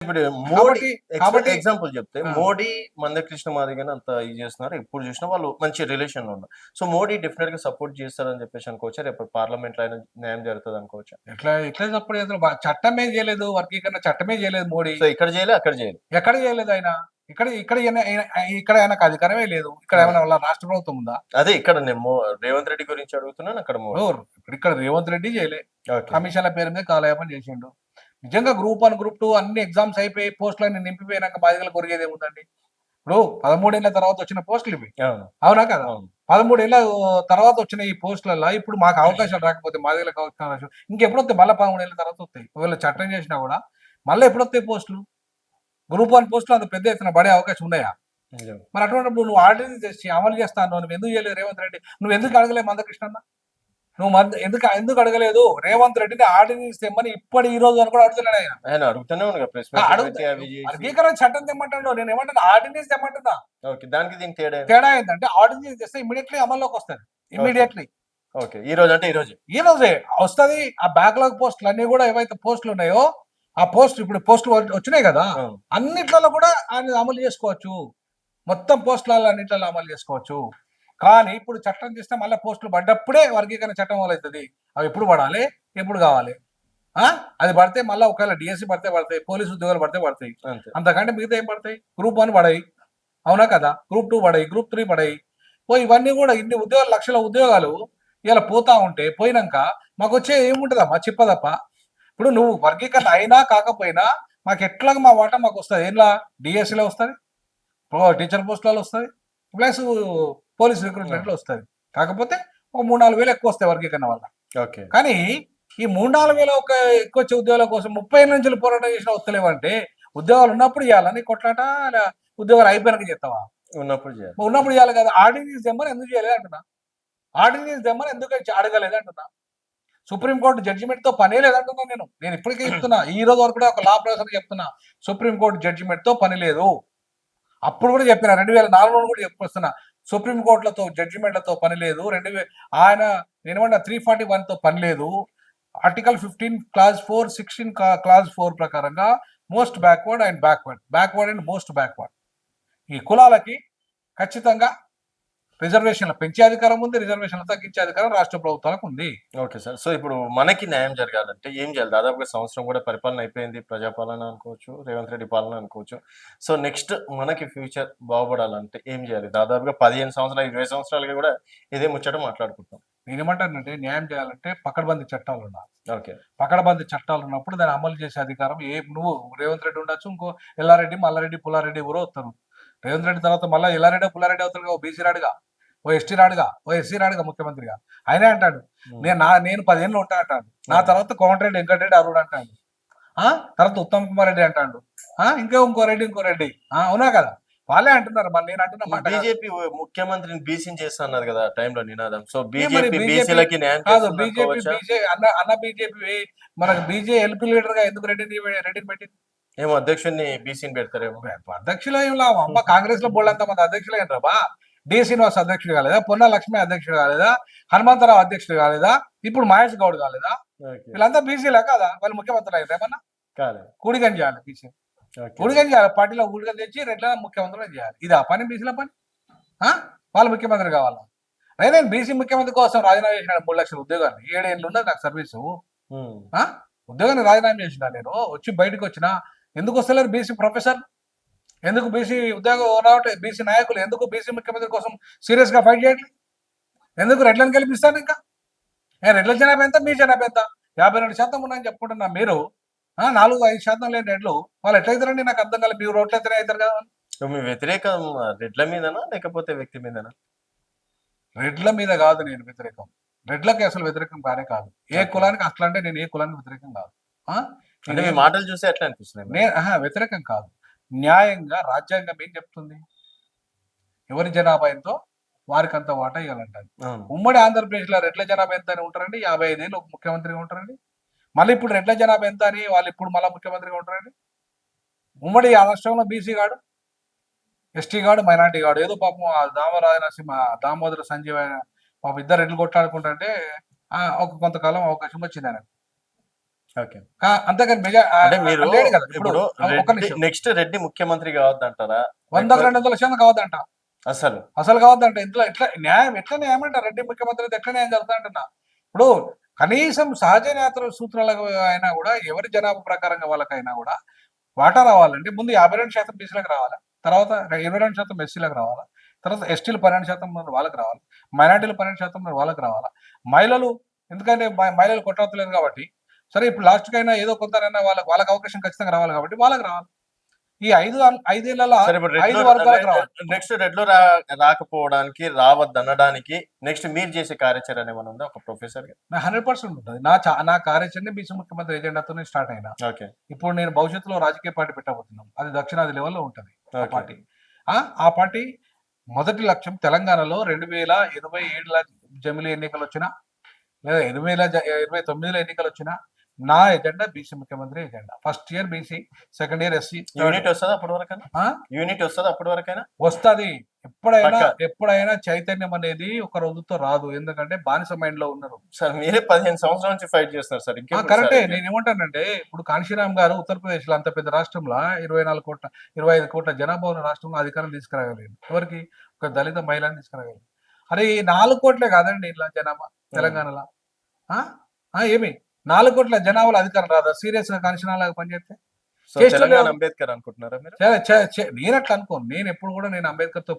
ఇప్పుడు మోడీ కాబట్టి కాబట్టి ఎగ్జాంపుల్ చెప్తే ఆ! మోడీ, మందకృష్ణ మాదిగని అంత ఇది చేస్తున్నారు. ఎప్పుడు చూసినా వాళ్ళు మంచి రిలేషన్‌లో ఉన్నారు. సో, మోడీ డెఫినిట్‌గా సపోర్ట్ చేస్తారని చెప్పేసి అనుకోవచ్చా? రేపు పార్లమెంట్‌లో అయినా న్యాయం జరుగుతది అనుకోవచ్చా? ఎట్లా సపోర్ట్ చేస్తారు? చట్టమే చేయలేదు. వర్గీకరణ చట్టమే చేయలేదు మోడీ. సో, ఇక్కడ చేయలే, అక్కడ చేయలే. ఎక్కడ చేయలేదు ఆయన. ఇక్కడ ఇక్కడ ఈయన ఈయన ఇక్కడ ఆయనకు అధికారమే లేదు. ఇక్కడ హ్మ్. ఏమైనా వాళ్ళ రాష్ట్ర ప్రభుత్వం ఉందా? అదే ఇక్కడ నేను రేవంత్ రెడ్డి గురించి అడుగుతున్నాను. అక్కడ మోడీ. ఇక్కడ రేవంత్ రెడ్డి చేయలే. ఓకే. కమిషన్ల పేరు మీద కాలయాపన చేసిండు. నిజంగా గ్రూప్ 1, గ్రూప్ 2 అన్ని ఎగ్జామ్స్ అయిపోయి పోస్టులన్నీ నింపిపోయినాక బాధ్యతలు కొరిగేదేముందండి? ఇప్పుడు 13 ఏళ్ల తర్వాత వచ్చిన పోస్టులు ఇవి. అవును. అవునా కదా? అవును. 13 ఏళ్ల తర్వాత వచ్చిన ఈ పోస్టులల్ల ఇప్పుడు మాకు అవకాశాలు రాకపోతే మాదిగలకు అవకాశం ఇంకెప్పుడొస్తాయి? మళ్ళా 13 ఏళ్ల తర్వాత వస్తాయి. ఒకవేళ చట్టం చేసినా కూడా మళ్ళా ఎప్పుడొస్తాయి పోస్టులు? గ్రూప్ 1 పోస్టులు అంత పెద్ద ఎత్తున పడే అవకాశం ఉన్నాయా? నిజం. మరి అటువంటిప్పుడు నువ్వు ఆర్డినెన్స్ తెచ్చి అమలు చేస్తా అన్నావు. నువ్వు ఎందుకు చేయలేదు రేవంత్ రెడ్డి? నువ్వు ఎందుకు అడగలేదు మందకృష్ణన్న? నువ్వు ఎందుకు అడగలేదు? రేవంత్ రెడ్డిని ఆర్డినెన్స్ తెమ్మని ఈ రోజు వరకు కూడా అడుగుతున్నాడు ఆయన. ఆయన అడుగుతూనే ఉన్నాడు కదా! ప్రెస్ ఆ, మీట్ అడుగుతా పెట్టి అవి చేసి. వర్గీకరణ చట్టం తెమ్మంటాడు. నేను ఏమంటున్నా ఆర్డినెన్స్ తెమ్మంటున్నా. ఓకే. దానికి దీనికి తేడా ఏంటి? తేడా ఏంటంటే ఆర్డినెన్స్ తెస్తే ఇమీడియట్లీ అమల్లోకి వస్తుంది. Immediately okay. ఈ రోజు అంటే ఈ రోజే. ఈ రోజే వస్తుంది. ఆ బ్యాక్లాగ్ పోస్టులు అన్ని కూడా ఏవైతే పోస్టులు ఉన్నాయో ఆ ఇప్పుడు పోస్టులు వచ్చినాయి కదా, అవును. అన్నిట్లలో కూడా ఆయన అమలు చేసుకోవచ్చు. మొత్తం పోస్టులలో అన్నిట్లలో అమలు చేసుకోవచ్చు. కానీ ఇప్పుడు చట్టం చేస్తే మళ్ళీ పోస్టులు పడ్డప్పుడే వర్గీకరణ చట్టం అమలవుతుంది. అవి ఎప్పుడు పడాలి, ఎప్పుడు కావాలి? అది పడితే మళ్ళీ ఒకవేళ డిఎస్సి పడతాయి, పోలీసు ఉద్యోగాలు పడతాయి. అంతే. అంతకంటే మిగతా ఏం పడతాయి? గ్రూప్ 1 పడాయి, అవునా కదా? గ్రూప్ 2 పడాయి, గ్రూప్ 3 పడాయి. ఇవన్నీ కూడా ఇన్ని ఉద్యోగాలు, లక్షల ఉద్యోగాలు ఇలా పోతా ఉంటే పోయినాక మాకు వచ్చే ఏముంటుందమ్మా చిప్పదప్ప. ఇప్పుడు నువ్వు వర్గీకరణ అయినా కాకపోయినా మాకు ఎట్లాగా మా వాటా మాకు వస్తుంది. ఏంలా డిఎస్సిలో వస్తుంది, టీచర్ పోస్టులలో వస్తుంది, ప్లస్ పోలీస్ రిక్రూట్మెంట్లో వస్తుంది. కాకపోతే ఒక 3-4 వేలు ఎక్కువ వస్తాయి వర్గీకరణ వల్ల. ఓకే. కానీ ఈ 3-4 వేల ఎక్కువ వచ్చే ఉద్యోగాల కోసం 30 ఏళ్ళ నుంచి పోరాటం చేసిన వస్తలేవంటే ఉద్యోగాలు ఉన్నప్పుడు చేయాలని కొట్లాట, ఉద్యోగాలు అయిపోయినాక చేస్తావా? ఉన్నప్పుడు చేయాలి. ఉన్నప్పుడు చేయాలి కదా. ఆర్డినెన్స్ తెమ్మని ఎందుకు చేయలేదు అంటున్నా. ఆర్డినెన్స్ తెమ్మని ఎందుకు అడగలేదు అంటున్నా. సుప్రీంకోర్టు జడ్జిమెంట్ తో పనే లేదంటున్నా. నేను ఇప్పటికే చెప్తున్నా. ఈ రోజు వరకు కూడా ఒక లా ప్రొఫెసర్ చెప్తున్నా, సుప్రీంకోర్టు జడ్జిమెంట్ తో పని లేదు. అప్పుడు కూడా చెప్పిన 2004లో కూడా చెప్పుకొస్తున్నా, సుప్రీంకోర్టులతో జడ్జిమెంట్లతో పని లేదు. ఆయన నేనేమన్నా 341తో పని లేదు. ఆర్టికల్ 15 క్లాజ్ 4, 16 క్లాజ్ 4 ప్రకారంగా most backward and most backward ఈ కులాలకి ఖచ్చితంగా రిజర్వేషన్లు పెంచే అధికారం ఉంది, రిజర్వేషన్లు తగ్గించే అధికారం రాష్ట్ర ప్రభుత్వాలకు ఉంది. Okay sir. సో ఇప్పుడు మనకి న్యాయం జరగాలంటే ఏం చేయాలి? దాదాపుగా సంవత్సరం కూడా పరిపాలన అయిపోయింది. ప్రజాపాలన అనుకోవచ్చు, రేవంత్ రెడ్డి పాలన అనుకోవచ్చు. సో నెక్స్ట్ మనకి ఫ్యూచర్ బాగుపడాలంటే ఏం చేయాలి? దాదాపుగా 15 సంవత్సరాలు, 20 సంవత్సరాలుగా కూడా ఇదే ముచ్చట మాట్లాడుకుంటున్నాం. నేనేమంటానంటే న్యాయం చేయాలంటే పకడ్బందీ చట్టాలు ఉండాలి. ఓకే. పకడ్బందీ చట్టాలు ఉన్నప్పుడు దాన్ని అమలు చేసే అధికారం నువ్వు రేవంత్ రెడ్డి ఉండొచ్చు, ఇంకో ఎల్లారెడ్డి, మల్లారెడ్డి, పుల్లారెడ్డి ఎవరో వస్తారు. రేవంత్ రెడ్డి తర్వాత మళ్ళీ ఎల్లారెడ్డి, పుల్లారెడ్డి అవుతారు. ఓ బీసీ రాడుగా, ఓ ఎస్టీ రాడుగా, ఓ ఎస్సీ రాడుగా ముఖ్యమంత్రిగా. ఆయనే అంటాడు నేను 10 ఏళ్ళు ఉంటా అంటాడు. నా తర్వాత కోమటిరెడ్డి వెంకటరెడ్డి అరుడు అంటాడు. తర్వాత ఉత్తమ్ కుమార్ రెడ్డి అంటాడు. ఇంకో రెడ్డి. అవునా కదా? వాళ్ళే అంటున్నారు. మళ్ళీ నేను అంటున్నా మాట బీజేపీ ముఖ్యమంత్రిని బీసీని చేస్తా అన్నారు కదా ఆ టైంలో నినాదం. సో మరి బీజేపీ బీసీలకి న్యాయం కాదు. చేస్తుంది బీజేపీ అనుకోవచ్చా? అన్న బీజేపీ మనకు ఎల్పీ లీడర్ గా ఎందుకు రెడ్డిని పెట్టింది? ఏమో అధ్యక్షుడిని బీసీని పెడతారేమో. అధ్యక్షులు ఏం లాభం అమ్మ. కాంగ్రెస్ లో బోళ్ళంత మంది అధ్యక్షులు ఏం రాబా? డి శ్రీనివాస్ అధ్యక్షుడు కాలేదా? పొన్న లక్ష్మి అధ్యక్షుడు కాలేదా? హనుమంతరావు అధ్యక్షుడు కాలేదా? ఇప్పుడు మహేష్ గౌడ్ కాలేదా? వీళ్ళంతా బీసీలే కదా? వాళ్ళు ముఖ్యమంత్రులు అయితే ఏమన్నా కూడిగని చేయాలి. బీసీ కూడిగని చేయాలి. పార్టీలో కూడిగని తెచ్చి రెడ్ల ముఖ్యమంత్రులు చేయాలి. ఇది ఆ పని బీసీల పని. వాళ్ళు ముఖ్యమంత్రి కావాలా? నేను బీసీ ముఖ్యమంత్రి కోసం రాజీనామా చేసినాడు 3 లక్షల ఉద్యోగాన్ని. 7 ఏళ్ళు ఉన్నది నాకు సర్వీసు. ఉద్యోగాన్ని రాజీనామా చేసిన నేను వచ్చి బయటకు వచ్చిన. ఎందుకు వస్తలేరు బీసీ ప్రొఫెసర్? ఎందుకు బీసీ ఉద్యోగం రావట్లేదు? బీసీ నాయకులు ఎందుకు బీసీ ముఖ్యమంత్రి కోసం సీరియస్ గా ఫైట్ చేయట్లేదు? ఎందుకు రెడ్లను గెలిపిస్తాను? ఇంకా రెడ్ల జనాభా ఎంత, మీ జనాభా ఎంత? 52% ఉన్నాయని చెప్పుకుంటున్నా. మీరు 4-5% లేని రెడ్లు వాళ్ళు ఎట్లయితారండి? నాకు అర్థం కాలేదు. మీరు రోడ్లు అయితేనే అవుతారు కదా. మీ వ్యతిరేకం రెడ్ల మీదనా లేకపోతే వ్యక్తి మీదనా? రెడ్ల మీద కాదు నేను వ్యతిరేకం. రెడ్లకి అసలు వ్యతిరేకం కానే కాదు. ఏ కులానికి అసలు అంటే నేను ఏ కులానికి వ్యతిరేకం కాదు. అంటే మీ మాటలు చూస్తే ఎట్లా అనిపిస్తున్నాయి? నేను వ్యతిరేకం కాదు. న్యాయంగా రాజ్యాంగం ఏం చెప్తుంది? ఎవరి జనాభా ఎంతో వారికి అంత వాటా ఇవ్వాలంటారు. ఉమ్మడి ఆంధ్రప్రదేశ్ లో రెడ్ల జనాభా ఎంత అని ఉంటారండి? 55 ఏళ్ళు ముఖ్యమంత్రిగా ఉంటారండి. మళ్ళీ ఇప్పుడు రెడ్ల జనాభా ఎంత అని వాళ్ళు ఇప్పుడు మళ్ళీ ముఖ్యమంత్రిగా ఉంటారండి. ఉమ్మడి ఆ రాష్ట్రంలో బీసీ గాడు, ఎస్టీ గాడు, మైనార్టీ గాడు ఏదో పాపం నరసింహ, దామోదర సంజీవ పాపం ఇద్దరు రెడ్లు కొట్లాడుకుంటుంటే కొంతకాలం అవకాశం వచ్చింది ఆయనకు. ఓకే. అంతేగాని అంటే మీరు లేడు కదా ఇప్పుడు. ఇప్పుడు ఒక్క రెడ్డి నిమిషం, నెక్స్ట్ రెడ్డి ముఖ్యమంత్రి కావద్దంటారా? 100కు 200 కావద్దంట, అసలు. అసలు కావద్దంట. ఇంట్లో ఎట్లా న్యాయం, ఎట్లా న్యాయం అంటారు? రెడ్డి ముఖ్యమంత్రి అయితే ఎట్లా న్యాయం జరుగుతా అంటున్నా. ఇప్పుడు కనీసం సహజ న్యాయ సూత్రాలకు అయినా కూడా, ఎవరి జనాభా ప్రకారంగా వాళ్ళకైనా కూడా వాటా రావాలంటే ముందు 52% బీసీలకు రావాలి, తర్వాత 22% ఎస్సీలకు రావాలి, తర్వాత ఎస్టీలు 12% వాళ్ళకి రావాలి, మైనార్టీలు 12% వాళ్ళకి రావాలి. మహిళలు, ఎందుకంటే మహిళలు కొట్టవతలేదు కాబట్టి, సరే ఇప్పుడు లాస్ట్కైనా ఏదో కొంతైనా వాళ్ళకి అవకాశం ఖచ్చితంగా రావాలి కాబట్టి వాళ్ళకి రావాలి. ఈ 5 సరే ఇప్పుడు 5 రెడ్లో వర్గాలకు రావాలి. నెక్స్ట్ రెడ్లో రాకపోవడానికి, రావద్దనడానికి నెక్స్ట్ మీరు చేసే కార్యాచరణ ఏమైనా ఉందా ఒక ప్రొఫెసర్‌గా? నా 100% ఉంటుంది. నా కార్యాచరణ బీసీ ముఖ్యమంత్రి ఎజెండాతోనే స్టార్ట్ అయినా. ఓకే. ఇప్పుడు నేను భవిష్యత్తులో రాజకీయ పార్టీ పెట్టబోతున్నాం. అది దక్షిణాది లెవెల్‌లో ఉంటది ఆ ఓకే. పార్టీ. ఆ పార్టీ మొదటి లక్ష్యం తెలంగాణలో 2027 జమిలీ ఎన్నికలొచ్చినా, లేదా 2029లో ఎన్నికలొచ్చినా, నా ఎజెండా బీసీ ముఖ్యమంత్రి agenda. First year BC, second year SC, unit వస్తదా అప్పటి వరకైనా? ఆ? యూనిట్ వస్తదా అప్పటి వరకైనా? వస్తది. ఎప్పుడైనా పక్కా. ఎప్పుడైనా చైతన్యం అనేది ఒక రోజుతో రాదు. ఎందుకంటే బానిస మైండ్‌లో ఉన్నారు. సార్ మీరే 15 సంవత్సరాల నుంచి ఫైట్ చేస్తున్నారు సార్. ఇంకెప్పుడు కరెక్టే. సార్ ఇది? నేనేమంటానంటే, ఇప్పుడు కాంశీరామ్ గారు ఉత్తరప్రదేశ్‌లో అంత పెద్ద రాష్ట్రంలో 24 కోట్ల 25 కోట్ల జనాభా ఉన్న రాష్ట్రంలో అధికారం తీసుకురాగలిగారు. ఎవరికి? ఒక దళిత మహిళని తీసుకురాగలిగారు. అరే ఈ 4 కోట్లే కాదండి ఇలా జనాభా తెలంగాణలో. ఆ? ఏమి 4 కోట్ల జనాభాలో అధికారం రాదా? సీరియస్‌గా కాంశీరామ్ లాగా పనిచేస్తే? సో చేష్టలు తెలంగాణ లేవు. అంబేద్కర్ అనుకుంటున్నారా మీరు? నేనట్లా అనుకోను. నేను ఎప్పుడు కూడా నేను అంబేద్కర్‌తో